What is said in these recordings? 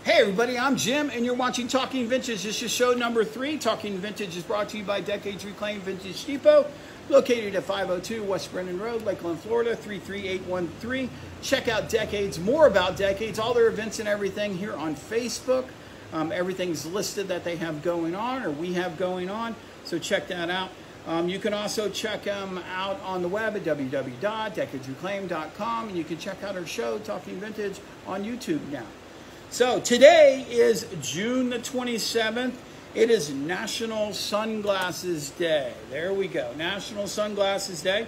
Hey everybody, I'm Jim and you're watching Talking Vintage. This is show number 3. Talking Vintage is brought to you by Decades Reclaimed Vintage Depot, located at 502 West Brennan Road, Lakeland, Florida, 33813. Check out Decades, more about Decades, all their events and everything here on Facebook. Everything's listed that they have going on or we have going on, so check that out. You can also check them out on the web at www.decadesreclaimed.com, and you can check out our show, Talking Vintage, on YouTube now. So today is June the 27th. It is National Sunglasses Day. There we go, National Sunglasses Day.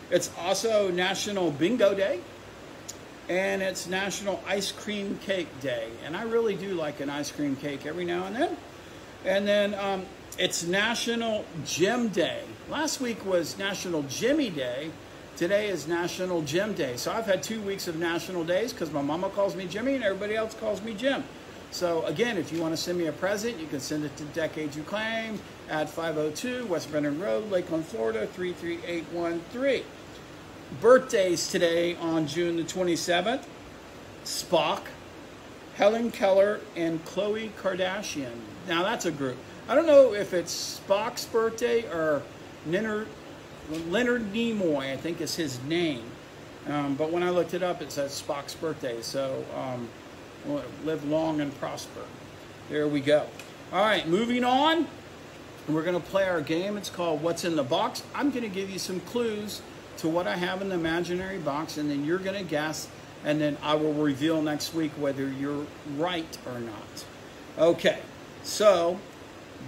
It's also National Bingo Day, and it's National Ice Cream Cake Day. And I really do like an ice cream cake every now and then. And then it's National Gym Day. Last week was National Jimmy Day. Today is National Jim Day. So I've had 2 weeks of national days because my mama calls me Jimmy and everybody else calls me Jim. So again, if you want to send me a present, you can send it to Decades Reclaimed at 502 West Brennan Road, Lakeland, Florida, 33813. Birthdays today on June the 27th. Spock, Helen Keller, and Khloe Kardashian. Now that's a group. I don't know if it's Spock's birthday or Leonard Nimoy, I think is his name. But when I looked it up, it says Spock's birthday. So live long and prosper. There we go. All right, moving on. We're going to play our game. It's called What's in the Box. I'm going to give you some clues to what I have in the imaginary box, and then you're going to guess, and then I will reveal next week whether you're right or not. Okay, so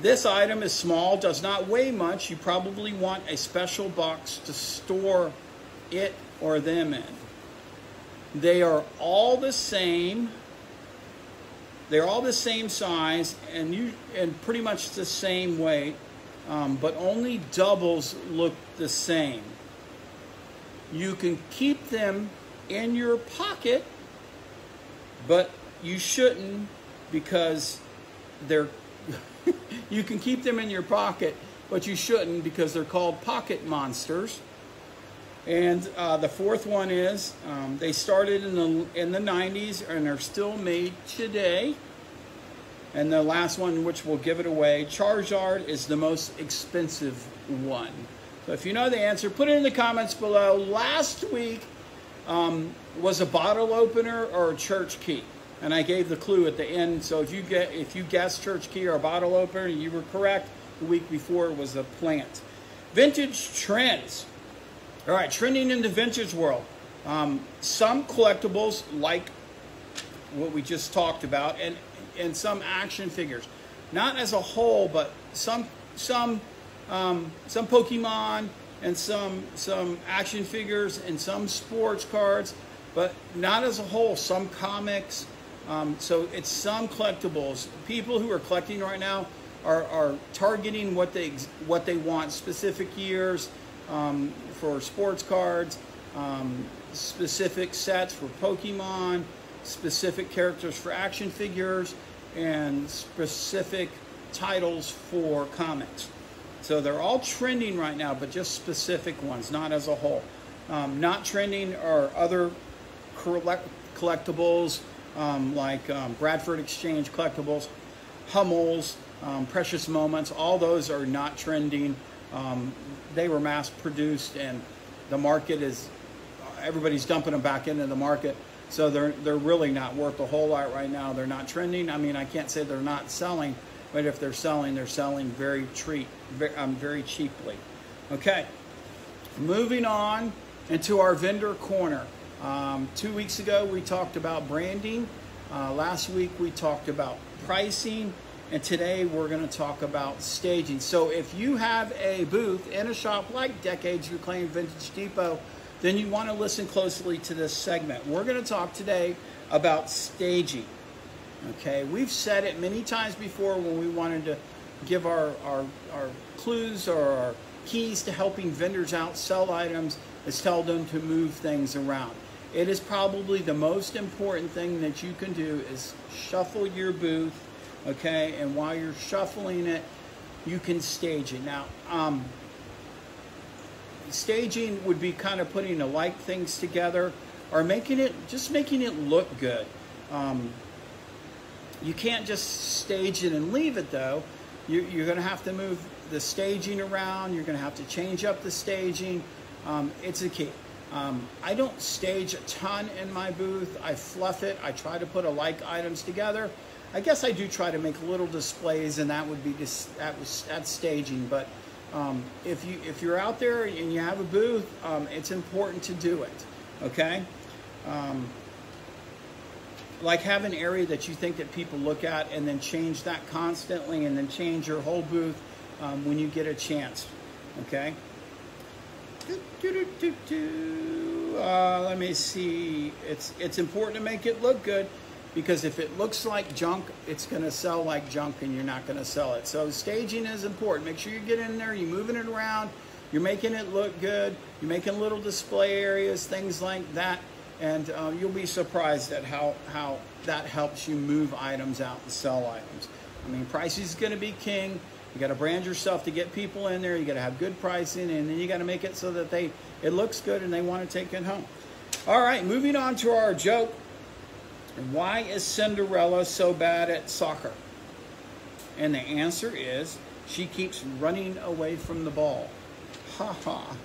this item is small, does not weigh much. You probably want a special box to store it or them in. They are all the same. They're all the same size and pretty much the same weight, but only doubles look the same. You can keep them in your pocket, but you shouldn't because they're you can keep them in your pocket, but you shouldn't because they're called pocket monsters. And the fourth one is they started in the 90s and are still made today. And the last one, which will give it away, Charizard is the most expensive one. So if you know the answer, put it in the comments below. Last week was a bottle opener or a church key. And I gave the clue at the end. So if you guessed church key or a bottle opener, you were correct. The week before it was a plant. Vintage trends. All right, trending in the vintage world. Some collectibles, like what we just talked about, and some action figures. Not as a whole, but some Pokemon and some action figures and some sports cards, but not as a whole. Some comics. So it's some collectibles. People who are collecting right now are targeting what they want. Specific years for sports cards, specific sets for Pokemon, specific characters for action figures, and specific titles for comics. So they're all trending right now, but just specific ones, not as a whole. Not trending are other collectibles, like Bradford Exchange collectibles, Hummels, Precious Moments. All those are not trending. They were mass produced, and the market is, everybody's dumping them back into the market. So they're really not worth a whole lot right now. They're not trending. I mean, I can't say they're not selling, but if they're selling very cheaply. Okay, moving on into our vendor corner. 2 weeks ago, we talked about branding. Last week, we talked about pricing. And today, we're going to talk about staging. So if you have a booth in a shop like Decades Reclaimed Vintage Depot, then you want to listen closely to this segment. We're going to talk today about staging. Okay, we've said it many times before when we wanted to give our clues or our keys to helping vendors out sell items, is tell them to move things around. It is probably the most important thing that you can do is shuffle your booth, okay? And while you're shuffling it, you can stage it. Now, staging would be kind of putting alike things together or making it look good. You can't just stage it and leave it though. You're going to have to move the staging around. You're going to have to change up the staging. It's a key. I don't stage a ton in my booth. I fluff it. I try to put alike items together. I guess I do try to make little displays, and that would be that's staging. But if you're out there and you have a booth, it's important to do it. Okay. Like have an area that you think that people look at, and then change that constantly, and then change your whole booth when you get a chance. Okay. Let me see. It's important to make it look good, because if it looks like junk, it's going to sell like junk, and you're not going to sell it. So staging is important. Make sure you get in there, you're moving it around, you're making it look good, you're making little display areas, things like that, and you'll be surprised at how that helps you move items out and sell items. I mean, pricing is going to be king. You got to brand yourself to get people in there. You got to have good pricing, and then you got to make it so that it looks good and they want to take it home. All right, moving on to our joke. Why is Cinderella so bad at soccer? And the answer is she keeps running away from the ball. Ha ha.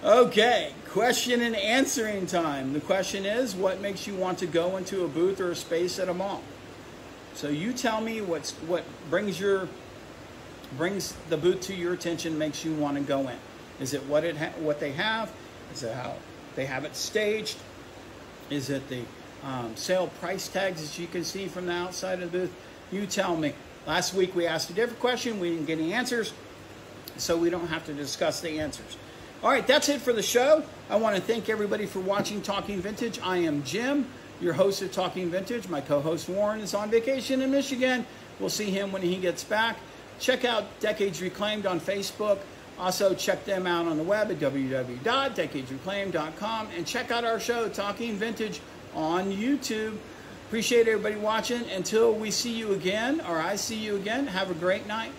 Okay, question and answering time. The question is, what makes you want to go into a booth or a space at a mall? So you tell me what brings the booth to your attention, makes you want to go in. Is it what they have? Is it how they have it staged? Is it the sale price tags that you can see from the outside of the booth? You tell me. Last week we asked a different question. We didn't get any answers, so we don't have to discuss the answers. All right, that's it for the show. I want to thank everybody for watching Talking Vintage. I am Jim, your host of Talking Vintage. My co-host Warren is on vacation in Michigan. We'll see him when he gets back. Check out Decades Reclaimed on Facebook. Also, check them out on the web at www.decadesreclaimed.com, and check out our show, Talking Vintage, on YouTube. Appreciate everybody watching. Until we see you again, or I see you again, have a great night.